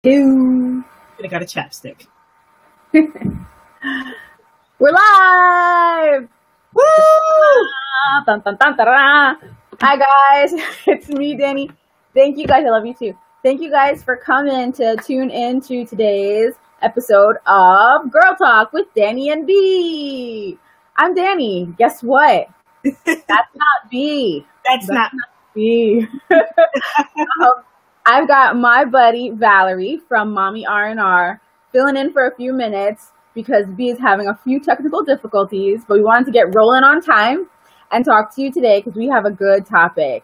Two. I got a chapstick. We're live! Woo! Dun, dun, dun, dun, dun. Hi guys, it's me, Dani. Thank you guys, I love you too. Thank you guys for coming to tune in to today's episode of Girl Talk with Dani and B. I'm Dani. Guess what? That's not B. That's not B. I've got my buddy Valerie from Mommy R&R filling in for a few minutes because B is having a few technical difficulties, but we wanted to get rolling on time and talk to you today because we have a good topic.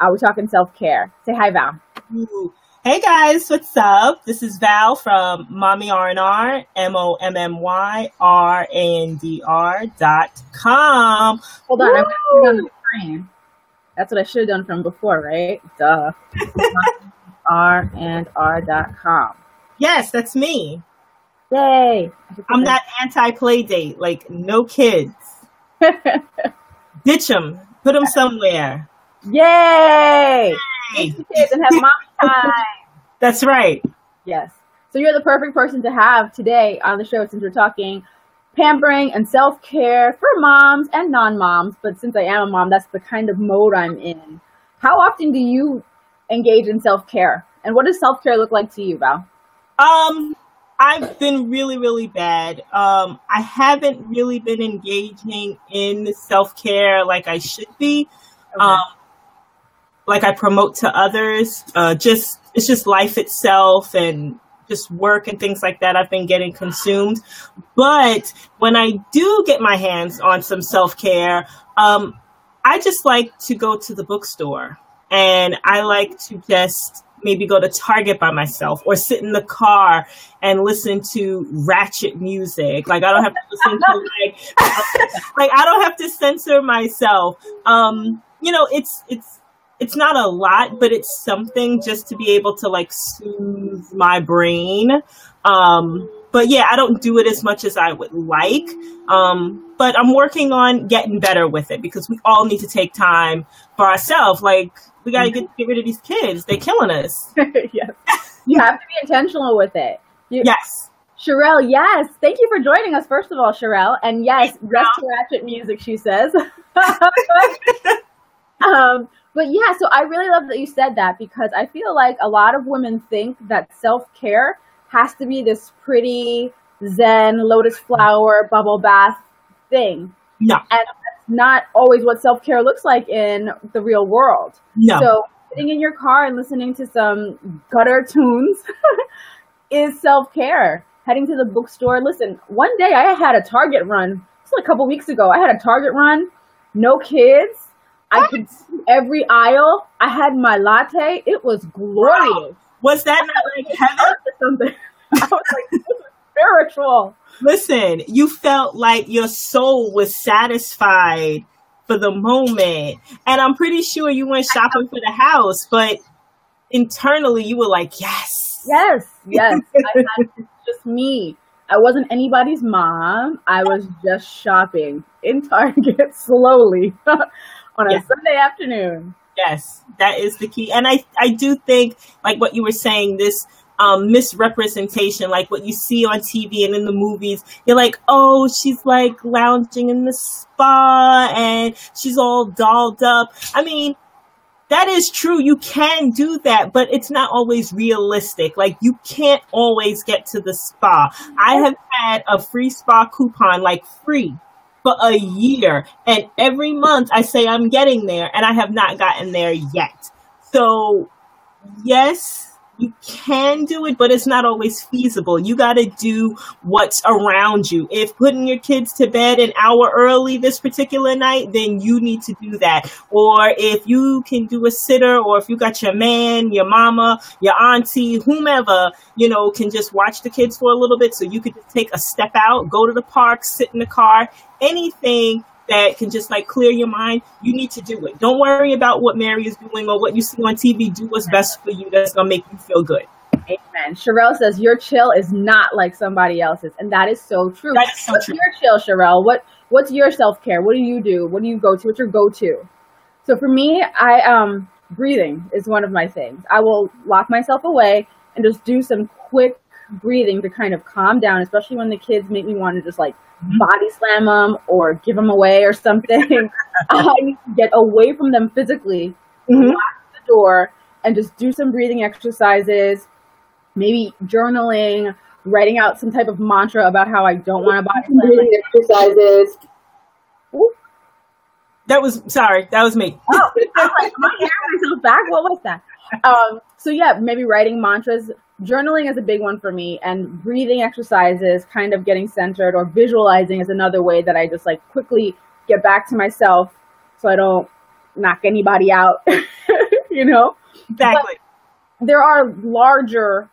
We're talking self-care. Say hi, Val. Ooh. Hey guys, what's up? This is Val from Mommy R&R, MOMMYRANDR.com. Hold on, I'm on the screen. That's what I should have done from before, right? Duh. R&R.com. Yes, that's me. Yay. I'm that anti-play date, like no kids. Ditch them. Put them somewhere. Yay! Hey. Kids and have mom time. That's right. Yes. So you're the perfect person to have today on the show since we're talking pampering and self-care for moms and non-moms. But since I am a mom, that's the kind of mode I'm in. How often do you engage in self-care? And what does self-care look like to you, Val? I've been really, really bad. I haven't really been engaging in self-care like I should be. Okay. Like I promote to others. It's just life itself and just work and things like that. I've been getting consumed. But when I do get my hands on some self-care, I just like to go to the bookstore, and I like to just maybe go to Target by myself or sit in the car and listen to ratchet music. Like I don't have to listen to like I don't have to censor myself. It's not a lot, but it's something just to be able to like soothe my brain. But yeah, I don't do it as much as I would like. But I'm working on getting better with it because we all need to take time for ourselves. Like we got to get rid of these kids. They're killing us. Yes. You have to be intentional with it. Yes. Sherelle, yes. Thank you for joining us, first of all, Sherelle. And yes, rest to ratchet music, she says. But yeah, so I really love that you said that because I feel like a lot of women think that self-care has to be this pretty zen, lotus flower, bubble bath thing. No. And that's not always what self-care looks like in the real world. No. So sitting in your car and listening to some gutter tunes is self-care. Heading to the bookstore. Listen, one day I had a Target run. It's like a couple weeks ago. I had a Target run, no kids. I could see every aisle. I had my latte. It was glorious. Wow. Was that not like heaven or something? I was like, this is spiritual. Listen, you felt like your soul was satisfied for the moment. And I'm pretty sure you went shopping for the house, but internally you were like, yes. Yes. Just me. I wasn't anybody's mom. I was just shopping in Target slowly. On a Sunday afternoon. Yes, that is the key. And I do think, like what you were saying, this misrepresentation, like what you see on TV and in the movies, you're like, oh, she's like lounging in the spa and she's all dolled up. I mean, that is true. You can do that, but it's not always realistic. Like you can't always get to the spa. I have had a free spa coupon, like free, for a year, and every month I say I'm getting there and I have not gotten there yet. So yes, you can do it, but it's not always feasible. You got to do what's around you. If putting your kids to bed an hour early this particular night, then you need to do that. Or if you can do a sitter, or if you got your man, your mama, your auntie, whomever, can just watch the kids for a little bit, so you could just take a step out, go to the park, sit in the car, anything that can just like clear your mind, you need to do it. Don't worry about what Mary is doing or what you see on TV. Do what's best for you. That's going to make you feel good. Amen. Sherelle says your chill is not like somebody else's. And that is so true. That is so What's true. your chill, Sherelle? What's your self-care? What do you do? What do you go to? What's your go-to? So for me, breathing is one of my things. I will lock myself away and just do some quick breathing to kind of calm down, especially when the kids make me want to just like body slam them or give them away or something. I need to get away from them physically, lock the door, and just do some breathing exercises, maybe journaling, writing out some type of mantra about how I don't want to body slam. Breathing exercises. Ooh. That was me. Oh, I was like, am I hearing myself back? What was that? So yeah, maybe writing mantras. Journaling is a big one for me, and breathing exercises, kind of getting centered, or visualizing is another way that I just like quickly get back to myself so I don't knock anybody out, you know? Exactly. But there are larger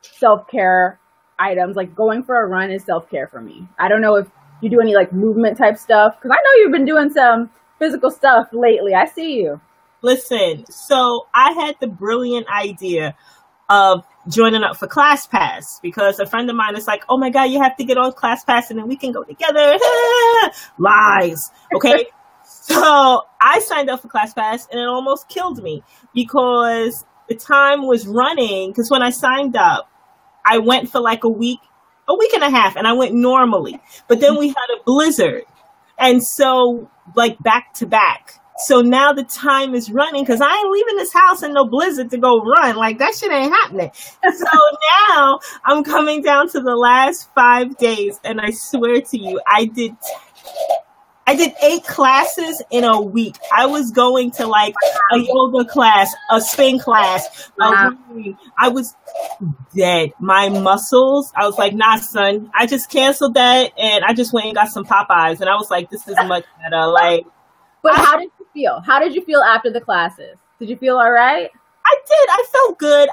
self-care items, like going for a run is self-care for me. I don't know if you do any like movement type stuff, because I know you've been doing some physical stuff lately. I see you. Listen, so I had the brilliant idea of joining up for ClassPass because a friend of mine is like, oh my God, you have to get on ClassPass and then we can go together. Lies. Okay. So I signed up for ClassPass and it almost killed me because the time was running. Because when I signed up, I went for like a week and a half, and I went normally. But then we had a blizzard. And so like back to back. So now the time is running because I ain't leaving this house in no blizzard to go run. Like, that shit ain't happening. So now I'm coming down to the last 5 days, and I swear to you, I did 8 classes in a week. I was going to like a yoga class, a spin class. I was dead. My muscles, I was like, nah, son, I just canceled that, and I just went and got some Popeyes, and I was like, this is much better. Like, but how did you feel? How did you feel after the classes? Did you feel all right? I did. I felt good.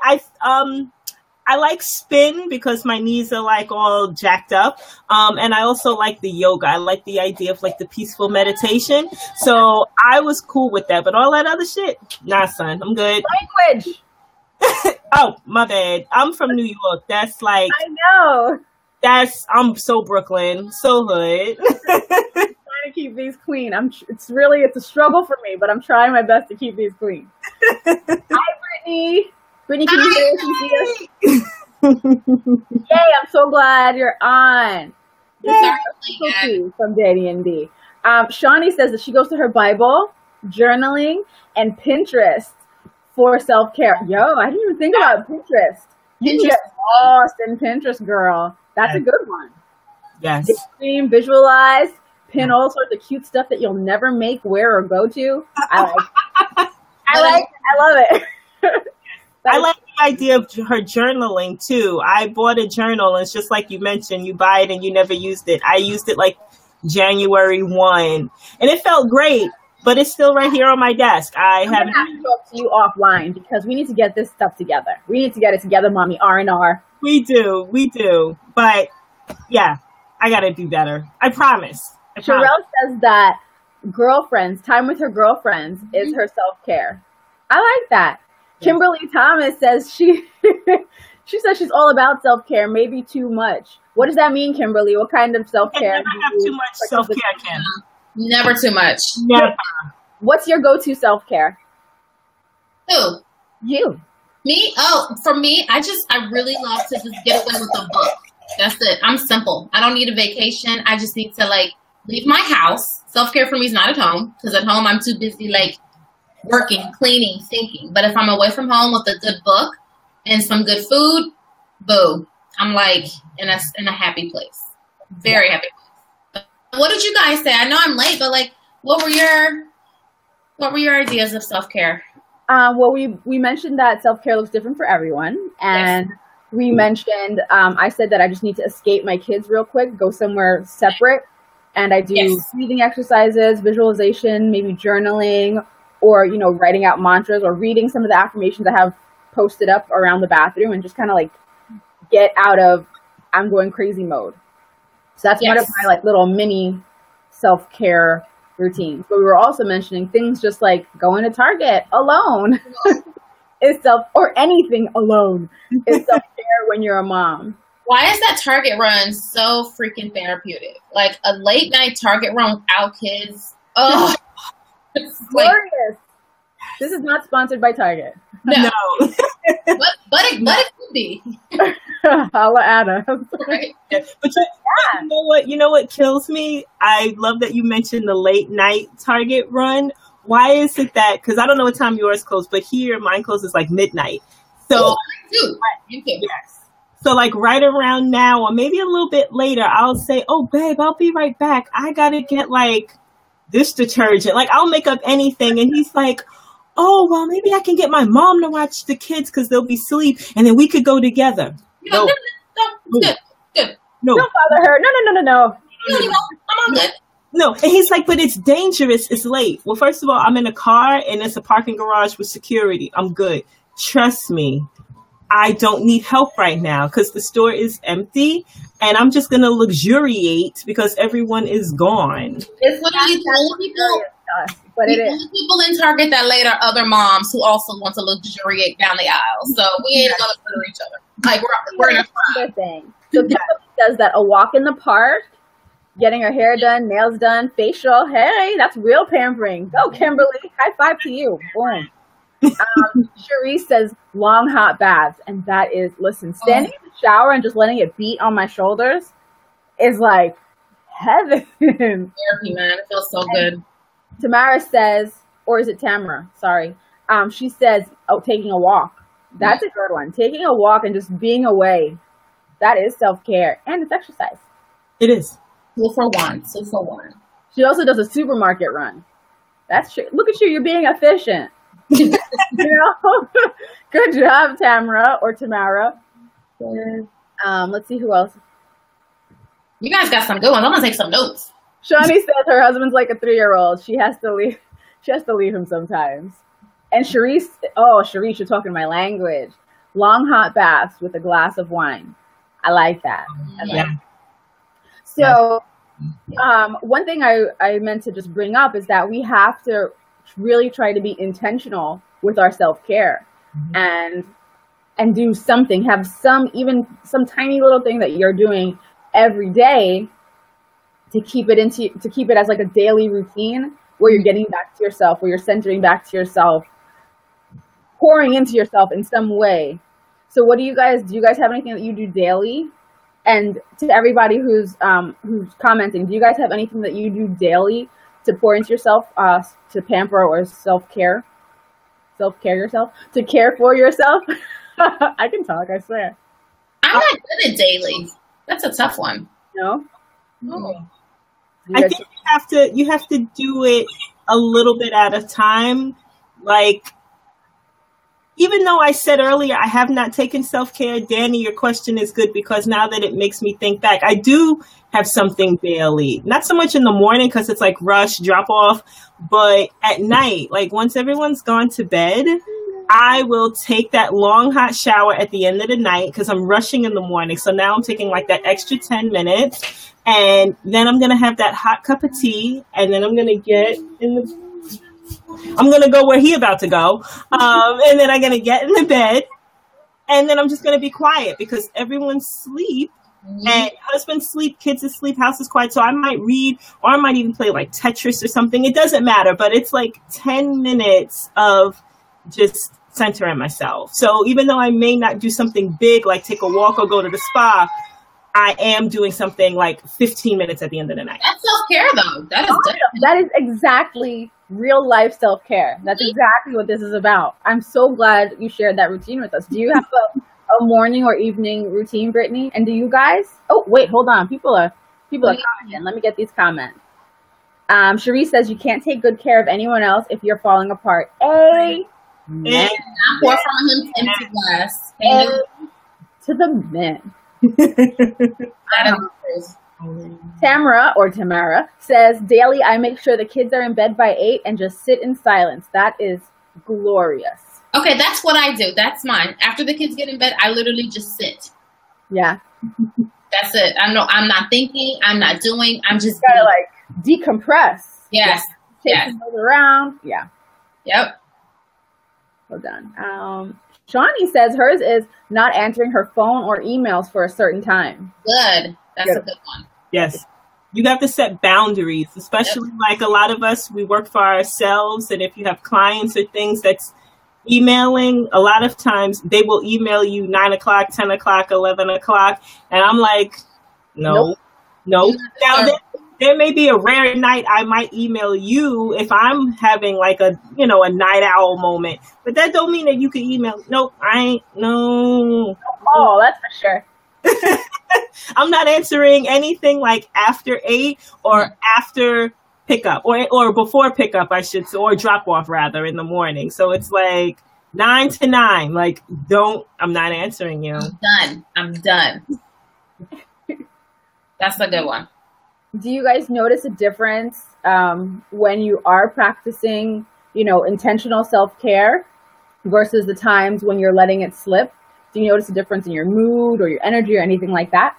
I like spin because my knees are like all jacked up. And I also like the yoga. I like the idea of like the peaceful meditation. So I was cool with that. But all that other shit, nah, son, I'm good. Language. Oh, my bad. I'm from New York. That's like, I know. I'm so Brooklyn, so hood. To keep these clean. It's a struggle for me, but I'm trying my best to keep these clean. Hi, Brittany. Brittany, can you hear us and see us? Yay, I'm so glad you're on. From Dani and D. Shawnee says that she goes to her Bible, journaling, and Pinterest for self-care. Yo, I didn't even think about Pinterest. You can get lost in Pinterest, girl. That's a good one. Yes. Dream, visualize, pin all sorts of cute stuff that you'll never make, wear, or go to. I love it. I like the idea of her journaling too. I bought a journal, and it's just like you mentioned, you buy it and you never used it. I used it like January 1, and it felt great, but it's still right here on my desk. I'm gonna have to talk to you offline because we need to get this stuff together. We need to get it together, mommy. R&R. We do. But yeah, I gotta do better. I promise. Sherelle says that time with her girlfriends is her self-care. I like that. Kimberly Thomas says she says she's all about self-care, maybe too much. What does that mean, Kimberly? What kind of self-care? I never have too much self-care, Kim. Never too much. Never. What's your go-to self-care? Who? You. Me? Oh, for me, I really love to just get away with a book. That's it. I'm simple. I don't need a vacation. I just need to like leave my house. Self-care for me is not at home, because at home I'm too busy like working, cleaning, thinking. But if I'm away from home with a good book and some good food, boo, I'm like in a happy place. Very happy place. What did you guys say? I know I'm late, but like, what were your ideas of self-care? Well, we mentioned that self-care looks different for everyone, and yes. We mentioned, I said that I just need to escape my kids real quick, go somewhere separate, and I do breathing exercises, visualization, maybe journaling, or, writing out mantras or reading some of the affirmations I have posted up around the bathroom, and just kind of like get out of I'm going crazy mode. So that's one of my like little mini self-care routines. But we were also mentioning things just like going to Target alone or anything alone is self-care when you're a mom. Why is that Target run so freaking therapeutic? Like a late night Target run without kids. Oh, it's glorious. This is not sponsored by Target. No. but it could be. Holla at us. Right? But you know what kills me? I love that you mentioned the late night Target run. Why is it that, because I don't know what time yours closed, but here mine closes like midnight. So, yes. So like right around now or maybe a little bit later, I'll say, oh babe, I'll be right back. I gotta get like this detergent. Like I'll make up anything. And he's like, oh, well, maybe I can get my mom to watch the kids because they'll be asleep and then we could go together. No. Good. No. Don't bother her. No. I'm all good. No, and he's like, but it's dangerous. It's late. Well, first of all, I'm in a car and it's a parking garage with security. I'm good. Trust me. I don't need help right now because the store is empty and I'm just going to luxuriate because everyone is gone. It's literally the only people in Target that late are other moms who also want to luxuriate down the aisle. So we ain't going to for each other. Like we're in a crowd. Thing. So Kimberly says that a walk in the park, getting her hair done, nails done, facial. Hey, that's real pampering. Go, Kimberly. High five to you. Boom. Cherie says long hot baths, and that is, listen, standing in the shower and just letting it beat on my shoulders is like heaven. Therapy, man. It feels so good. Tamara says, or is it Tamara? Sorry. She says, taking a walk. That's a good one. Taking a walk and just being away. That is self-care, and it's exercise. It is. 2 for 1. She also does a supermarket run. That's true. Look at you. You're being efficient. You know? Good job, Tamara or Tamara. Let's see who else. You guys got some good ones. I'm gonna take some notes. Shawnee says her husband's like a 3-year-old. She has to leave him sometimes. And Sharice, you're talking my language. Long hot baths with a glass of wine. I like that. So, one thing I meant to just bring up is that we have to really try to be intentional with our self-care and do something, have some tiny little thing that you're doing every day to keep it as like a daily routine where you're getting back to yourself, where you're centering back to yourself, pouring into yourself in some way. So do you guys have anything that you do daily? And to everybody who's commenting, do you guys have anything that you do daily to pour into yourself, to pamper or self-care yourself, to care for yourself? I can talk, I swear. I'm not good at daily. That's a tough one. No? I think you have to do it a little bit at a time. Like, even though I said earlier I have not taken self-care, Dani, your question is good because now that it makes me think back, I do have something daily. Not so much in the morning because it's like rush, drop off, but at night, like once everyone's gone to bed, I will take that long hot shower at the end of the night because I'm rushing in the morning. So now I'm taking like that extra 10 minutes and then I'm going to have that hot cup of tea and then I'm going to I'm going to go where he about to go. And then I'm going to get in the bed and then I'm just going to be quiet because everyone's asleep and husband sleep, kids asleep, house is quiet. So I might read or I might even play like Tetris or something. It doesn't matter, but it's like 10 minutes of just centering myself. So even though I may not do something big, like take a walk or go to the spa, I am doing something like 15 minutes at the end of the night. That's self-care though. That is exactly real life self-care. That's exactly what this is about. I'm so glad you shared that routine with us. Do you have a morning or evening routine, Brittany? And do you guys? Oh, wait, hold on. People are commenting. Let me get these comments. Cherie says you can't take good care of anyone else if you're falling apart. Amen. Not pour from an empty glass. To the men. Tamara or Tamara says daily I make sure the kids are in bed by 8 and just sit in silence. That is glorious. Okay, that's what I do. That's mine. After the kids get in bed, I literally just sit. Yeah. That's it. I'm not thinking. I'm not doing. I'm just gotta like decompress. Yes. Take things around. Yeah. Yep. Well done. Shawnee says hers is not answering her phone or emails for a certain time. Good. That's a good one. Yes. You have to set boundaries, especially like a lot of us, we work for ourselves. And if you have clients or things that's emailing, a lot of times they will email you 9 o'clock, 10 o'clock, 11 o'clock. And I'm like, no. Now, there may be a rare night I might email you if I'm having like a night owl moment, but that don't mean that you can email. Nope, I ain't. No. Oh, that's for sure. I'm not answering anything like after 8 or after pickup or before pickup, I should say, or drop off rather in the morning. So it's like 9 to 9. Like, I'm not answering you. I'm done. That's a good one. Do you guys notice a difference when you are practicing, intentional self-care versus the times when you're letting it slip? Do you notice a difference in your mood or your energy or anything like that?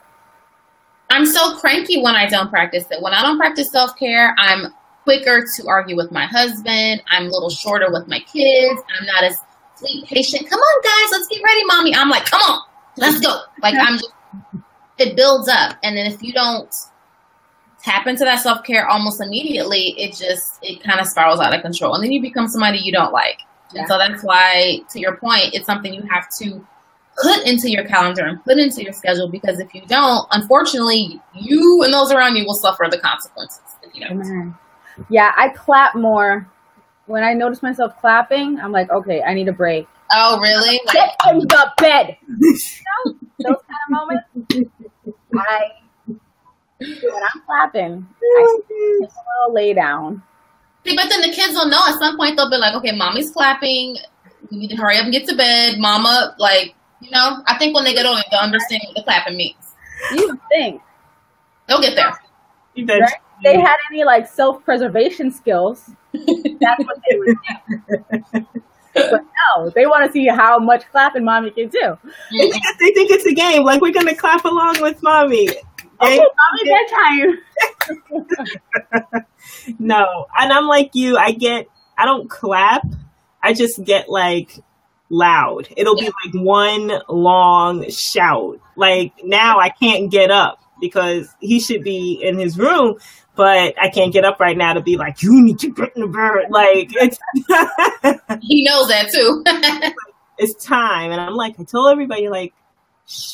I'm so cranky when I don't practice it. When I don't practice self-care, I'm quicker to argue with my husband. I'm a little shorter with my kids. I'm not as sweet, patient. Come on, guys, let's get ready, mommy. I'm like, come on, let's go. Like, it builds up. And then if you don't tap into that self-care almost immediately, it kind of spirals out of control. And then you become somebody you don't like. Yeah. And so that's why, to your point, it's something you have to put into your calendar and put into your schedule, because if you don't, unfortunately, you and those around you will suffer the consequences. If you don't. Yeah, I clap more. When I notice myself clapping, I'm like, okay, I need a break. Oh, really? Get in the bed. Those kind of moments. When I'm clapping, I take a little lay down. See, but then the kids will know at some point. They'll be like, okay, mommy's clapping. We need to hurry up and get to bed. Mama, like, I think when they get older, they'll understand what the clapping means. You would think. They'll get there. Right? If they had any, like, self-preservation skills, that's what they would do. But no, they want to see how much clapping mommy can do. They think it's a game. Like, we're going to clap along with mommy. Okay, mommy bedtime. No. And I'm like you. I don't clap. I just get like loud. It'll be like one long shout. Like, now I can't get up because he should be in his room, but I can't get up right now to be like, you need to get in the bed. Like, it's he knows that too. It's time. And I'm like, I told everybody, like,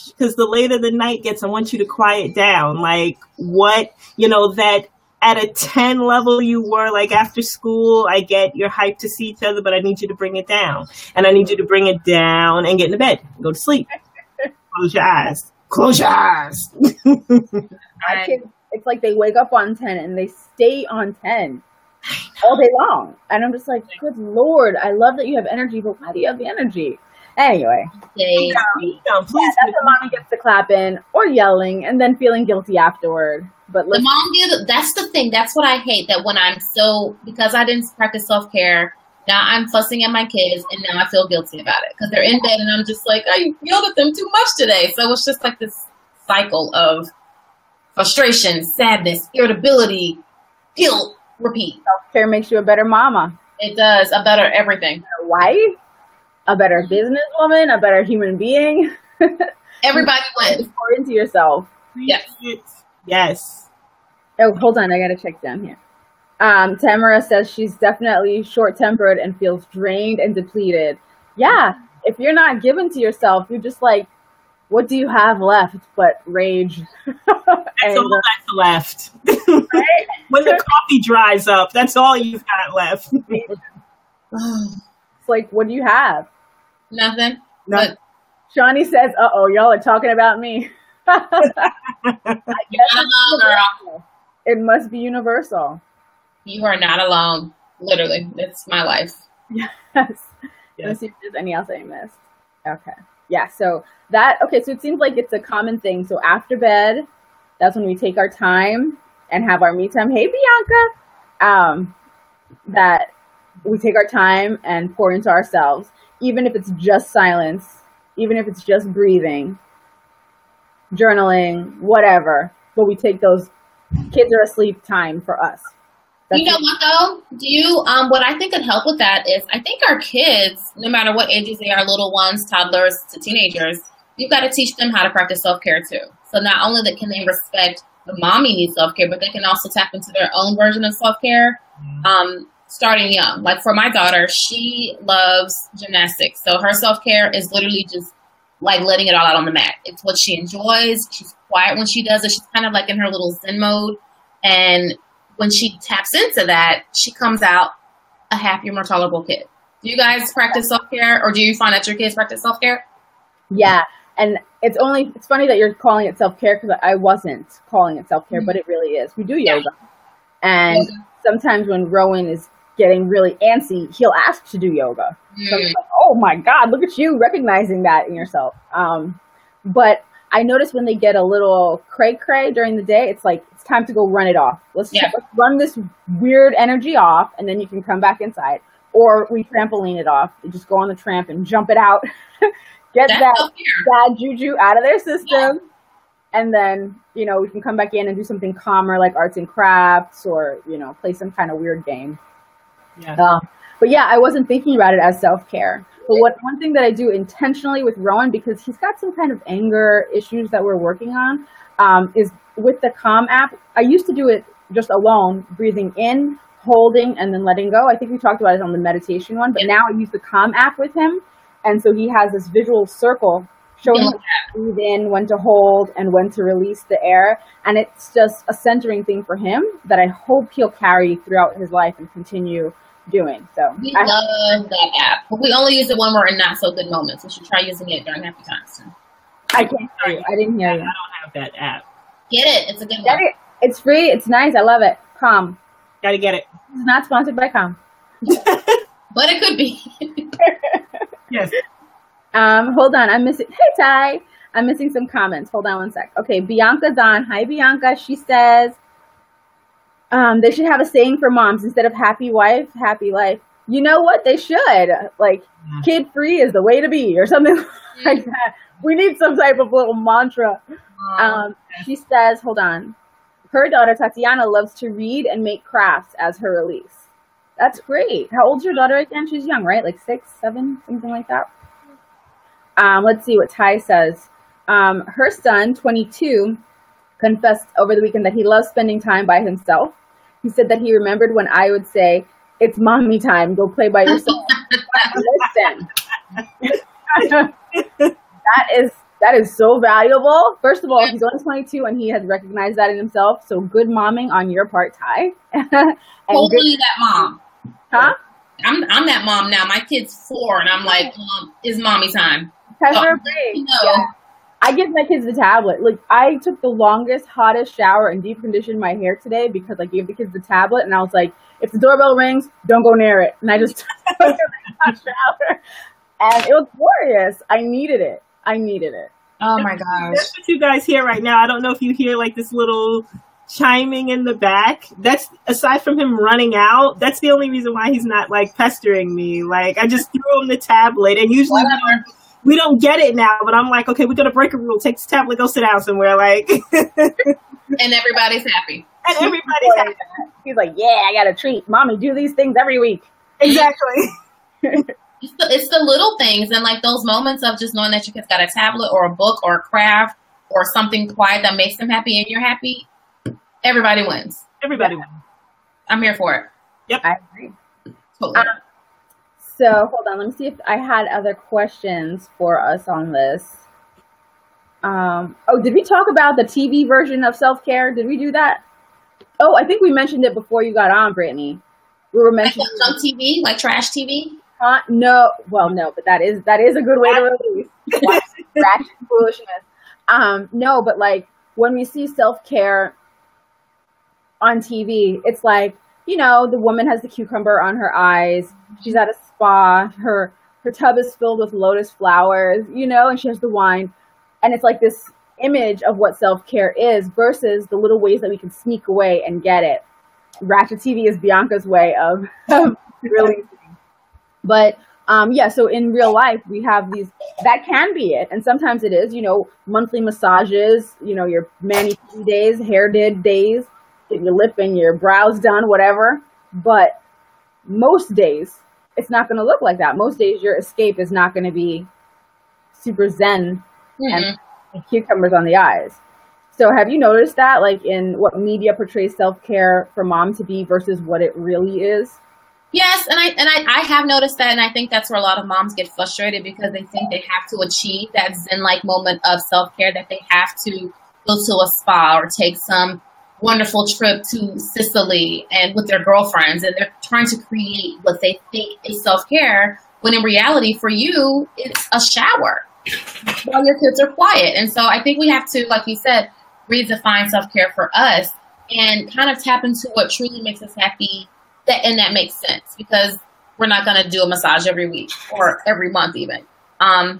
because the later the night gets, I want you to quiet down. Like, what, that at a 10 level you were, like, after school, I get you're hyped to see each other, but I need you to bring it down. And I need you to bring it down and get into bed. Go to sleep. Close your eyes. Close your eyes. My kids, it's like they wake up on 10 and they stay on 10 all day long. And I'm just like, good Lord, I love that you have energy, but why do you have the energy? Anyway, please. That's when mommy gets to clapping or yelling and then feeling guilty afterward. But that's the thing. That's what I hate. That when because I didn't practice self-care, now I'm fussing at my kids and now I feel guilty about it because they're in bed and I'm just like, I yelled at them too much today. So it's just like this cycle of frustration, sadness, irritability, guilt, repeat. Self-care makes you a better mama. It does. A better everything. A wife, a better businesswoman, a better human being. Everybody wins. Pour into yourself. Yes. Oh, hold on. I got to check down here. Tamara says she's definitely short-tempered and feels drained and depleted. Yeah. If you're not given to yourself, you're just like, what do you have left but rage? That's all that's left. Right? When the coffee dries up, that's all you've got left. It's like, what do you have? Nothing. But Shawnee says, uh-oh, y'all are talking about me. I guess it must be universal. You are not alone. Literally. It's my life. Yes. Let's see if there's any else I missed. Okay. Yeah, so it seems like it's a common thing. So after bed, that's when we take our time and have our me time. Hey, Bianca. That we take our time and pour into ourselves, even if it's just silence, even if it's just breathing, journaling, whatever. But we take those kids are asleep time for us. You know what though? What I think could help with that is I think our kids, no matter what ages they are, little ones, toddlers to teenagers, you've got to teach them how to practice self-care too. So not only can they respect the mommy needs self-care, but they can also tap into their own version of self-care. Starting young. Like for my daughter, she loves gymnastics. So her self-care is literally just like letting it all out on the mat. It's what she enjoys. She's quiet when she does it. She's kind of like in her little zen mode. And when she taps into that, she comes out a happier, more tolerable kid. Do you guys practice self-care, or do you find that your kids practice self-care? Yeah. And it's funny that you're calling it self-care, because I wasn't calling it self-care, but it really is. We do yoga. And sometimes when Rowan is getting really antsy, he'll ask to do yoga. So I'm like, oh my God, look at you recognizing that in yourself. But I notice when they get a little cray-cray during the day, it's like, it's time to go run it off. Let's run this weird energy off, and then you can come back inside. Or we trampoline it off. You just go on the tramp and jump it out. Get that bad juju out of their system. And then, we can come back in and do something calmer, like arts and crafts, or, play some kind of weird game. Yeah. But yeah, I wasn't thinking about it as self-care. But one thing that I do intentionally with Rowan, because he's got some kind of anger issues that we're working on, is with the Calm app. I used to do it just alone, breathing in, holding, and then letting go. I think we talked about it on the meditation one, but now I use the Calm app with him. And so he has this visual circle showing him when to breathe in, when to hold, and when to release the air. And it's just a centering thing for him that I hope he'll carry throughout his life and continue doing. So we love that app, but we only use it when we're in not so good moments. We should try using it during happy times too. I can't hear you. I didn't hear you. I don't have that app. Get it. It's a good one. It's free. It's nice. I love it. Calm. Gotta get it. It's not sponsored by Calm. But it could be. Yes. Hold on. I'm missing. Hey, Ty. I'm missing some comments. Hold on one sec. Okay. Bianca Don. Hi, Bianca. She says, they should have a saying for moms instead of happy wife, happy life. You know what? They should. Like, kid free is the way to be, or something like that. We need some type of little mantra. She says, hold on. Her daughter, Tatiana, loves to read and make crafts as her release. That's great. How old's your daughter again? She's young, right? Like 6, 7, something like that. Let's see what Ty says. Her son, 22, confessed over the weekend that he loves spending time by himself. He said that he remembered when I would say, "It's mommy time. Go play by yourself." Listen. That is so valuable. First of all, he's only 22 and he has recognized that in himself. So good momming on your part, Ty. Totally that mom. Huh? I'm that mom now. My kid's 4 and I'm like, it's mommy time. I give my kids the tablet. Like, I took the longest, hottest shower and deep conditioned my hair today because I gave the kids the tablet, and I was like, if the doorbell rings, don't go near it. And I just took a hot shower, and it was glorious. I needed it. Oh my gosh. That's what you guys hear right now. I don't know if you hear like this little chiming in the back. That's, aside from him running out, that's the only reason why he's not like pestering me. Like, I just threw him the tablet, and usually we don't get it now, but I'm like, okay, we're going to break a rule. Take this tablet, go sit down somewhere. Like, and everybody's happy. And everybody's happy. He's like, yeah, I got a treat. Mommy, do these things every week. Exactly. It's the little things, and like those moments of just knowing that your kid's got a tablet or a book or a craft or something quiet that makes them happy and you're happy. Everybody wins. Everybody wins. I'm here for it. Yep. I agree. Totally. So hold on, let me see if I had other questions for us on this. Did we talk about the TV version of self-care? Did we do that? Oh, I think we mentioned it before you got on, Brittany. We were mentioning like junk TV, like trash TV. No, but that is a good way to release trash and foolishness. No, but like when we see self-care on TV, it's like, the woman has the cucumber on her eyes. She's at a spa. Her tub is filled with lotus flowers, and she has the wine. And it's like this image of what self-care is versus the little ways that we can sneak away and get it. Ratchet TV is Bianca's way of releasing. But, so in real life, we have these, that can be it. And sometimes it is, monthly massages, your mani-pedi days, hair did days, get your lip and your brows done, whatever. But most days, it's not going to look like that. Most days, your escape is not going to be super zen and cucumbers on the eyes. So have you noticed that, like, in what media portrays self-care for mom to be versus what it really is? Yes, and I have noticed that, and I think that's where a lot of moms get frustrated because they think they have to achieve that Zen-like moment of self-care, that they have to go to a spa or take some wonderful trip to Sicily and with their girlfriends, and they're trying to create what they think is self-care, when in reality, for you, it's a shower while your kids are quiet. And so I think we have to, like you said, redefine self-care for us and kind of tap into what truly makes us happy. And that makes sense because we're not going to do a massage every week or every month even. Well,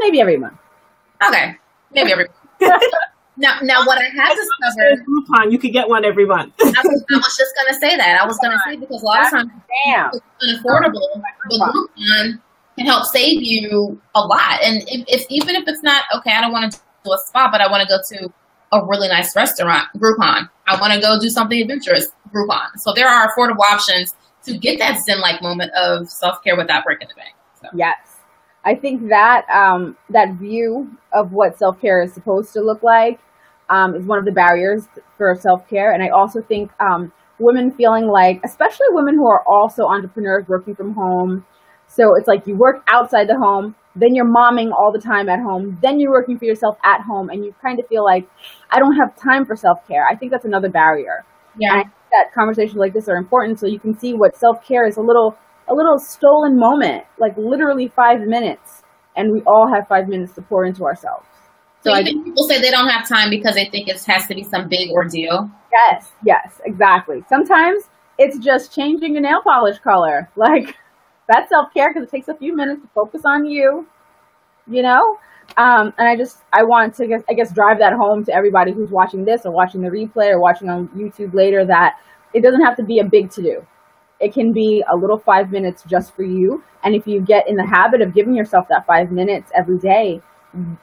maybe every month. Okay. Maybe every month. Now what I have discovered. Groupon, you could get one every month. I was just going to say that. I was going to say because a lot of times it's unaffordable, but Groupon can help save you a lot. And if even if it's not, okay, I don't want to do a spa, but I want to go to a really nice restaurant, Groupon. I want to go do something adventurous, Groupon. So there are affordable options to get that Zen-like moment of self-care without breaking the bank. So. Yes. I think that that view of what self-care is supposed to look like is one of the barriers for self-care. And I also think women feeling like, especially women who are also entrepreneurs working from home. So it's like you work outside the home, then you're momming all the time at home, then you're working for yourself at home, and you kind of feel like, I don't have time for self-care. I think that's another barrier. Yeah. And I think that conversations like this are important so you can see what self-care is, a little stolen moment, like literally 5 minutes, and we all have 5 minutes to pour into ourselves. So I think people say they don't have time because they think it has to be some big ordeal. Yes, exactly. Sometimes it's just changing your nail polish color. Like, that's self-care because it takes a few minutes to focus on you, you know? And I want to, I guess, drive that home to everybody who's watching this or watching the replay or watching on YouTube later, that it doesn't have to be a big to-do. It can be a little 5 minutes just for you. And if you get in the habit of giving yourself that 5 minutes every day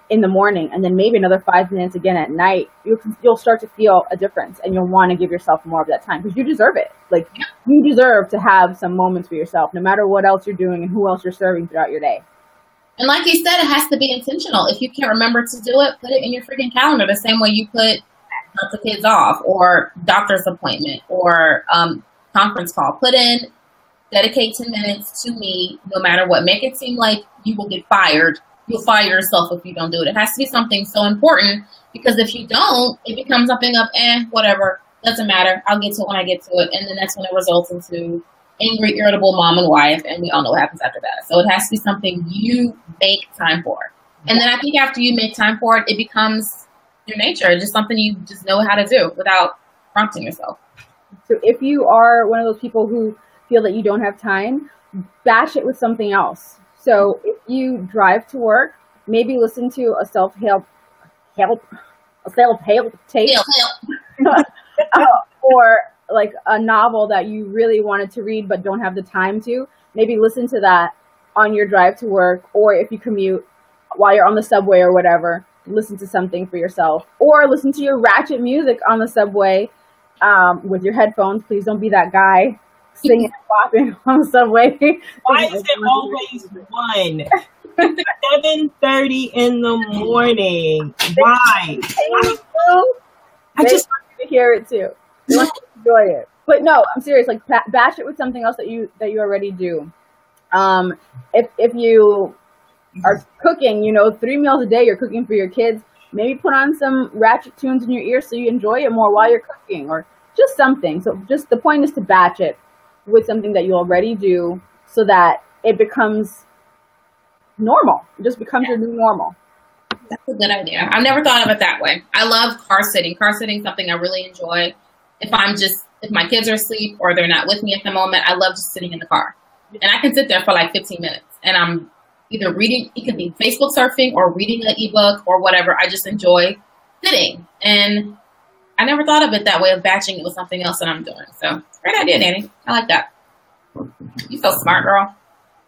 in the morning, and then maybe another 5 minutes again at night, you'll start to feel a difference, and you'll want to give yourself more of that time because you deserve it. Like, you deserve to have some moments for yourself, no matter what else you're doing and who else you're serving throughout your day. And like you said, it has to be intentional. If you can't remember to do it, put it in your freaking calendar the same way you put drop the kids off or doctor's appointment or conference call. Put in, dedicate 10 minutes to me no matter what. Make it seem like you will get fired. You'll fire yourself if you don't do it. It has to be something so important because if you don't, it becomes something of, whatever, doesn't matter. I'll get to it when I get to it. And then that's when it results into angry, irritable mom and wife. And we all know what happens after that. So it has to be something you make time for. And then I think after you make time for it, it becomes your nature, just something you just know how to do without prompting yourself. So if you are one of those people who feel that you don't have time, bash it with something else. So if you drive to work, maybe listen to a self-help tape, or like a novel that you really wanted to read but don't have the time to. Maybe listen to that on your drive to work, or if you commute while you're on the subway or whatever, listen to something for yourself, or listen to your ratchet music on the subway with your headphones. Please don't be that guy singing and bopping on the subway. Why is it always 7:30 in the morning? Why? I just want you to hear it too. You want to enjoy it. But no, I'm serious. Like, bash it with something else that you already do. If you are cooking, 3 meals a day, you're cooking for your kids, maybe put on some ratchet tunes in your ear so you enjoy it more while you're cooking, or just something. So just the point is to batch it with something that you already do so that it becomes normal. It just becomes your new normal. That's a good idea. I've never thought of it that way. I love car sitting. Car sitting is something I really enjoy. If my kids are asleep or they're not with me at the moment, I love just sitting in the car. And I can sit there for like 15 minutes and I'm either reading, it could be Facebook surfing or reading an ebook or whatever. I just enjoy sitting. And I never thought of it that way, of batching it with something else that I'm doing. So great idea, Dani. I like that. You so smart, girl.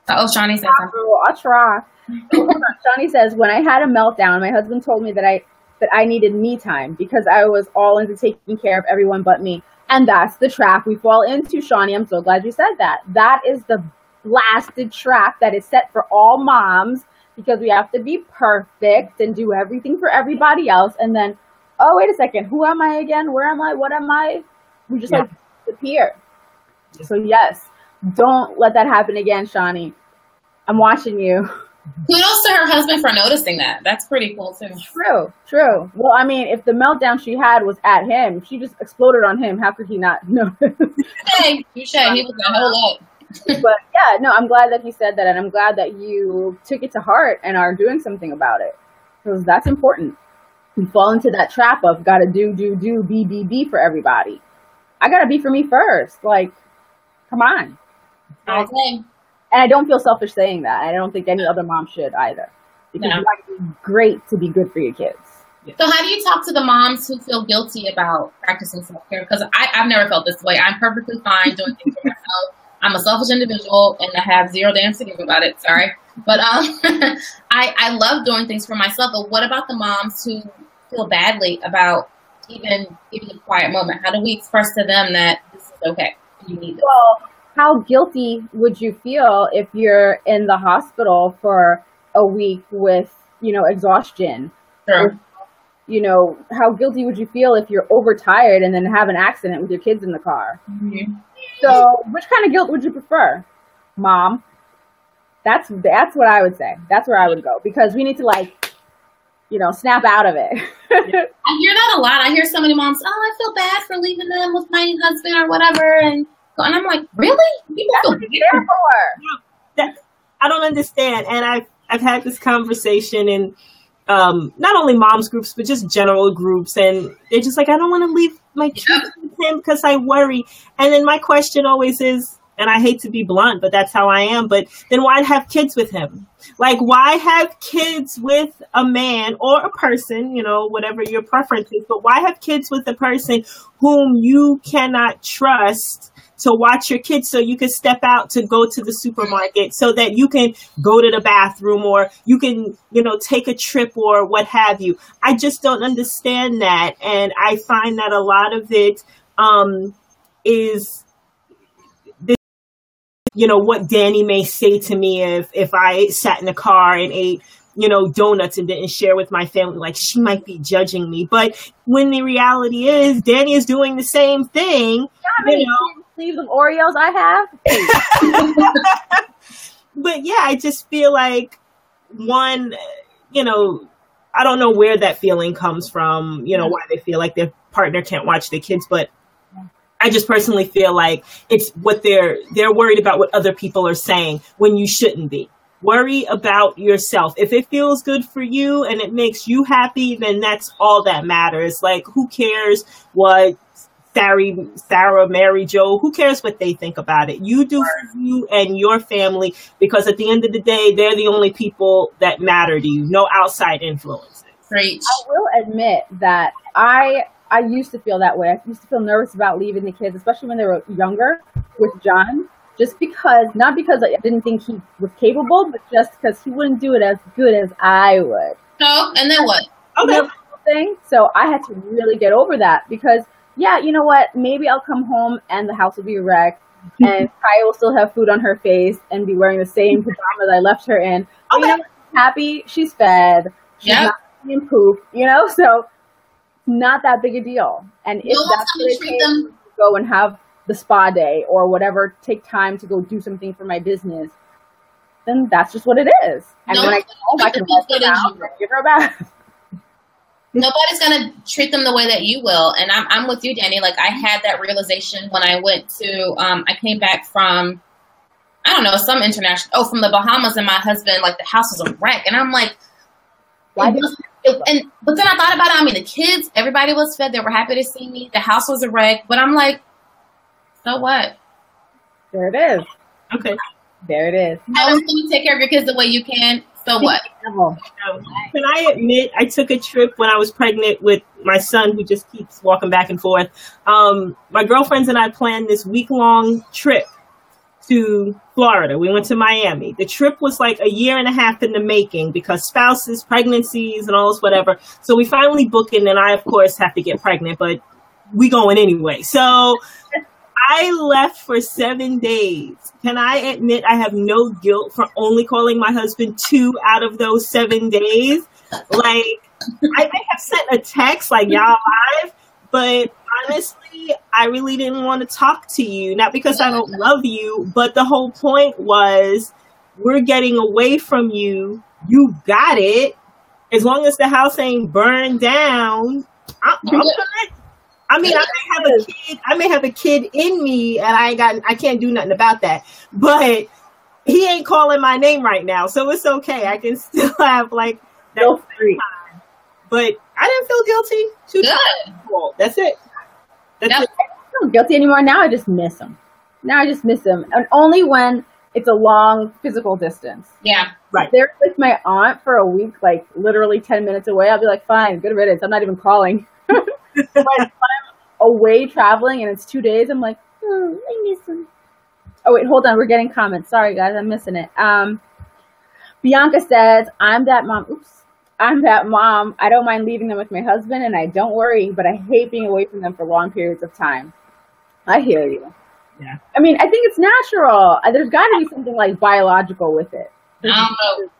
Oh, Shawnee said something. I'll try. Shawnee says, when I had a meltdown, my husband told me that I needed me time because I was all into taking care of everyone but me. And that's the trap we fall into, Shawnee. I'm so glad you said that. That is the blasted trap that is set for all moms because we have to be perfect and do everything for everybody else. And then, oh, wait a second, who am I again? Where am I? What am I? We just like disappear. So yes, don't let that happen again, Shawnee. I'm watching you. Kudos to her husband for noticing that. That's pretty cool too. True. Well, I mean, if the meltdown she had was at him, she just exploded on him. How could he not know? Hey, you said he was a whole lot. But yeah, no, I'm glad that he said that, and I'm glad that you took it to heart and are doing something about it, because that's important. You fall into that trap of gotta do, be for everybody. I gotta be for me first. Like, come on. Okay. And I don't feel selfish saying that. I don't think any other mom should either. Because it's great to be good for your kids. So how do you talk to the moms who feel guilty about practicing self-care? Because I've never felt this way. I'm perfectly fine doing things for myself. I'm a selfish individual and I have zero damn to give about it. Sorry. But I love doing things for myself. But what about the moms who feel badly about even giving a quiet moment? How do we express to them that this is okay? You need this? Well, how guilty would you feel if you're in the hospital for a week with, exhaustion? Sure. Or, how guilty would you feel if you're overtired and then have an accident with your kids in the car? Mm-hmm. So which kind of guilt would you prefer, Mom? That's what I would say. That's where I would go, because we need to snap out of it. I hear that a lot. I hear so many moms, I feel bad for leaving them with my husband or whatever. And I'm like, really? People feel bad for? I don't understand. And I've had this conversation in not only moms groups, but just general groups. And they're just like, I don't want to leave my kids with him because I worry. And then my question always is, and I hate to be blunt, but that's how I am, but then why have kids with him? Like, why have kids with a man or a person, whatever your preference is, but why have kids with a person whom you cannot trust to watch your kids, so you can step out to go to the supermarket, so that you can go to the bathroom, or you can, take a trip or what have you. I just don't understand that. And I find that a lot of it is this, what Dani may say to me if I sat in the car and ate donuts and didn't share with my family, like she might be judging me. But when the reality is Dani is doing the same thing, sleeves of Oreos I have. But yeah, I just feel like one, I don't know where that feeling comes from, why they feel like their partner can't watch their kids, but I just personally feel like it's what they're worried about what other people are saying when you shouldn't be. Worry about yourself. If it feels good for you and it makes you happy, then that's all that matters. Like, who cares what Sarah, Mary, Joe, who cares what they think about it? You do for you and your family, because at the end of the day, they're the only people that matter to you. No outside influences. Preach. I will admit that I used to feel that way. I used to feel nervous about leaving the kids, especially when they were younger, with John. Just because, not because I didn't think he was capable, but just because he wouldn't do it as good as I would. Oh, and then what? Okay. So I had to really get over that, because, yeah, you know what? Maybe I'll come home and the house will be a wreck, and Kaya will still have food on her face and be wearing the same pajamas I left her in. But you know what? She's happy. She's fed. She's not being poop. So not that big a deal. And if that's what it takes to go and have the spa day or whatever, take time to go do something for my business, then that's just what it is. And when I get home, I can let her out and give her a bath. Nobody's going to treat them the way that you will. And I'm with you, Dani. Like, I had that realization when I went to, I came back from, I don't know, some international, from the Bahamas, and my husband, like, the house was a wreck. And I'm like, why? But then I thought about it. I mean, the kids, everybody was fed. They were happy to see me. The house was a wreck. But I'm like, so what? There it is. Okay. There it is. I was going to take care of your kids the way you can. So what? Can I admit, I took a trip when I was pregnant with my son, who just keeps walking back and forth. My girlfriends and I planned this week-long trip to Florida. We went to Miami. The trip was like a year and a half in the making, because spouses, pregnancies, and all this whatever. So we finally booked it, and I, of course, have to get pregnant, but we going anyway. So I left for 7 days. Can I admit I have no guilt for only calling my husband 2 out of those 7 days? Like, I may have sent a text like y'all live, but honestly, I really didn't want to talk to you. Not because I don't love you, but the whole point was we're getting away from you. You got it. As long as the house ain't burned down, I'm good. I mean, I may have a kid in me, and I can't do nothing about that. But he ain't calling my name right now, so it's okay. I can still have like that time. But I didn't feel guilty. That's it. That's it. I don't feel guilty anymore. Now I just miss him. And only when it's a long physical distance. Yeah. Right. If they're with my aunt for a week, like literally 10 minutes away, I'll be like, fine, good riddance. I'm not even calling. But if I'm away traveling and it's 2 days, I'm like, I miss him. Oh, wait, hold on. We're getting comments. Sorry, guys. I'm missing it. Bianca says, I'm that mom. I don't mind leaving them with my husband, and I don't worry, but I hate being away from them for long periods of time. I hear you. Yeah. I mean, I think it's natural. There's got to be something like biological with it. I don't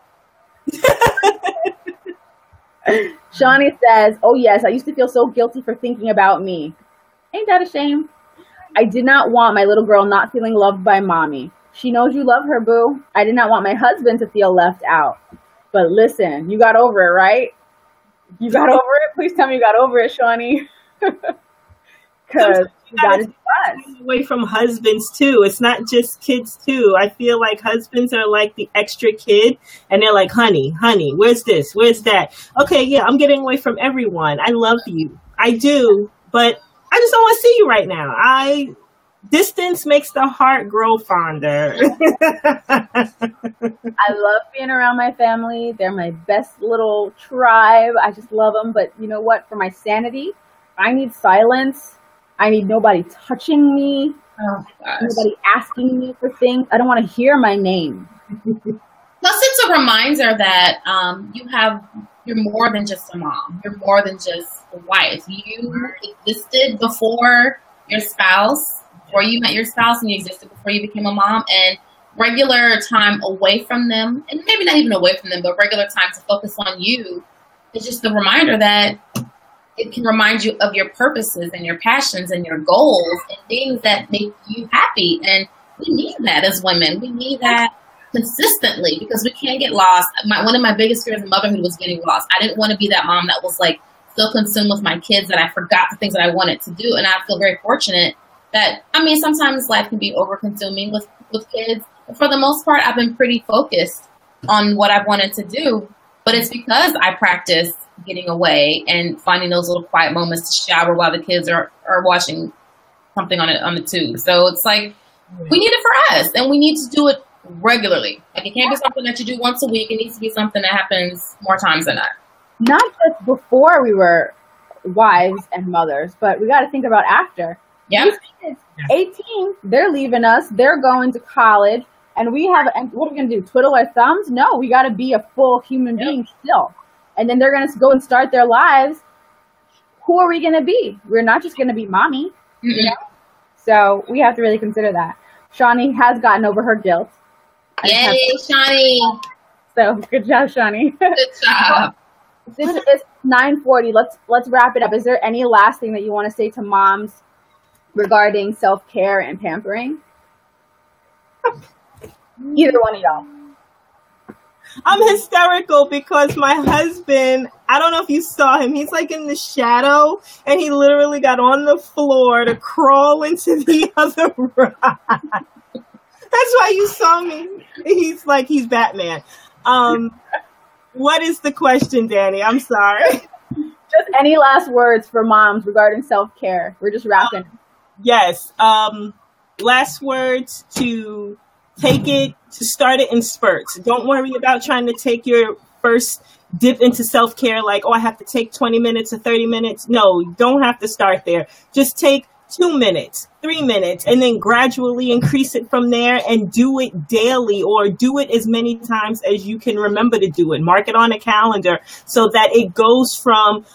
know. Shawnee says, oh yes, I used to feel so guilty for thinking about me. Ain't that a shame? I did not want my little girl not feeling loved by mommy. She knows you love her, boo. I did not want my husband to feel left out. But listen, you got over it, right? You got over it? Please tell me you got over it, Shawnee. Because you got to do us. Away from husbands too. It's not just kids too. I feel like husbands are like the extra kid, and they're like, honey, where's this? Where's that? Okay, yeah, I'm getting away from everyone. I love you. I do, but I just don't want to see you right now. Distance makes the heart grow fonder. I love being around my family. They're my best little tribe. I just love them. But you know what? For my sanity, I need silence. I need nobody touching me. Oh, nobody asking me for things. I don't want to hear my name. Plus, it's a reminder that you're more than just a mom. You're more than just a wife. You existed before your spouse, before you met your spouse, and you existed before you became a mom. And regular time away from them, and maybe not even away from them, but regular time to focus on you is just the reminder that it can remind you of your purposes and your passions and your goals and things that make you happy. And we need that as women. We need that consistently because we can't get lost. One of my biggest fears in motherhood was getting lost. I didn't want to be that mom that was like so consumed with my kids that I forgot the things that I wanted to do. And I feel very fortunate that, I mean, sometimes life can be over consuming with kids. But for the most part, I've been pretty focused on what I've wanted to do. But it's because I practice getting away and finding those little quiet moments to shower while the kids are watching something on the tube. So it's like, we need it for us, and we need to do it regularly. Like, it can't be something that you do once a week. It needs to be something that happens more times than not. Not just before we were wives and mothers, but we got to think about after. Yeah. These kids, 18, they're leaving us. They're going to college, and what are we going to do? Twiddle our thumbs? No, we got to be a full human being still. And then they're going to go and start their lives. Who are we going to be? We're not just going to be mommy. Mm-hmm. You know? So we have to really consider that. Shawnee has gotten over her guilt. Yay, Shawnee. So good job, Shawnee. Good job. It's 9:40. Let's wrap it up. Is there any last thing that you want to say to moms regarding self-care and pampering? Either one of y'all. I'm hysterical because my husband, I don't know if you saw him, he's like in the shadow, and he literally got on the floor to crawl into the other ride. That's why you saw me. He's Batman. What is the question, Dani? I'm sorry. Just any last words for moms regarding self-care? We're just wrapping. Yes. Last words to start it in spurts. Don't worry about trying to take your first dip into self-care like, I have to take 20 minutes or 30 minutes. No, you don't have to start there. Just take 2 minutes, 3 minutes, and then gradually increase it from there and do it daily or do it as many times as you can remember to do it. Mark it on a calendar so that it goes from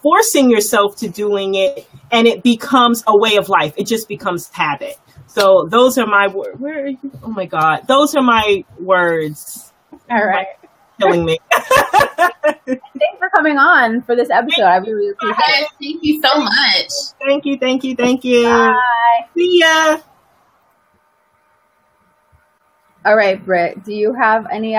forcing yourself to doing it and it becomes a way of life. It just becomes habit. So those are my words. Where are you? Oh my God. Those are my words. All right. killing me. Thanks for coming on for this episode. I really appreciate it. Thank you so much. Thank you. Bye. See ya. All right, Britt, do you have any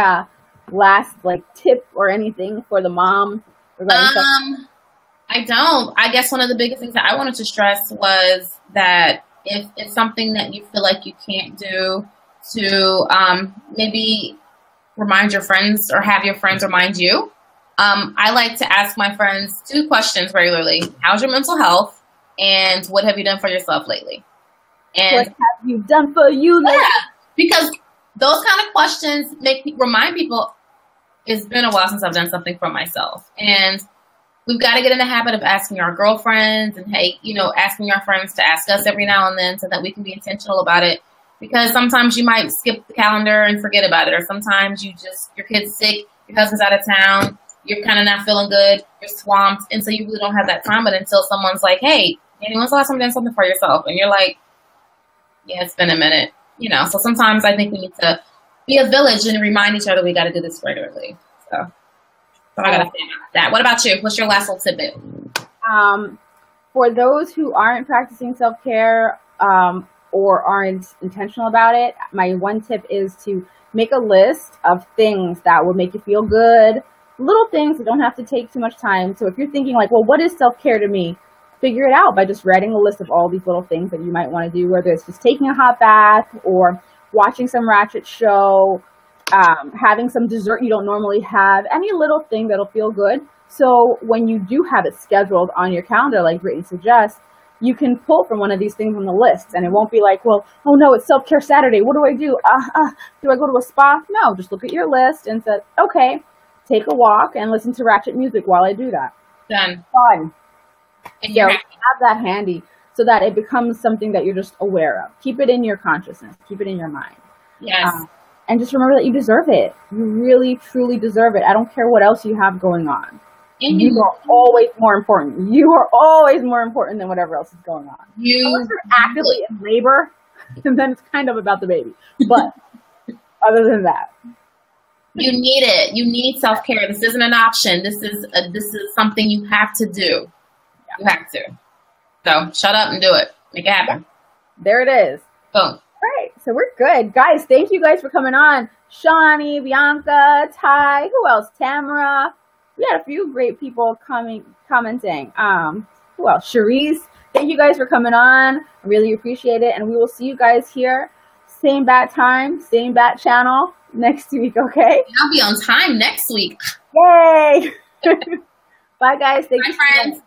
last tip or anything for the mom? I don't. I guess one of the biggest things that I wanted to stress was that if it's something that you feel like you can't do, to maybe remind your friends or have your friends remind you. I like to ask my friends 2 questions regularly. How's your mental health? And what have you done for yourself lately? And what have you done for you lately? Because those kind of questions remind people it's been a while since I've done something for myself. And we've got to get in the habit of asking our girlfriends and, hey, asking our friends to ask us every now and then so that we can be intentional about it. Because sometimes you might skip the calendar and forget about it. Or sometimes your kid's sick, your husband's out of town, you're kind of not feeling good, you're swamped. And so you really don't have that time. But until someone's like, hey, when's the last time you done something for yourself? And you're like, yeah, it's been a minute. So sometimes I think we need to be a village and remind each other we got to do this regularly. So I got to say about that. What about you? What's your last little tidbit? For those who aren't practicing self-care or aren't intentional about it, my one tip is to make a list of things that will make you feel good. Little things that don't have to take too much time. So if you're thinking what is self-care to me? Figure it out by just writing a list of all these little things that you might want to do, whether it's just taking a hot bath or watching some Ratchet show, having some dessert you don't normally have, any little thing that'll feel good. So when you do have it scheduled on your calendar, like Brittany suggests, you can pull from one of these things on the list, and it won't be like, well, oh no, it's self-care Saturday. What do I do? Do I go to a spa? No, just look at your list and say, okay, take a walk and listen to Ratchet music while I do that. Done. Fun. And So have that handy so that it becomes something that you're just aware of. Keep it in your consciousness. Keep it in your mind. Yes. And just remember that you deserve it. You really, truly deserve it. I don't care what else you have going on. And you are always more important. You are always more important than whatever else is going on. Unless you're actively in labor, and then it's kind of about the baby. But other than that. You need it. You need self-care. This isn't an option. This is something you have to do. You have to. So shut up and do it. Make it happen. There it is. Boom. All right. So we're good. Guys, thank you guys for coming on. Shawnee, Bianca, Ty, who else? Tamara. We had a few great people commenting. Who else? Cherise. Thank you guys for coming on. I really appreciate it. And we will see you guys here. Same bat time, same bat channel next week, okay? I'll be on time next week. Yay! Bye, guys. Thank you. Bye, friends.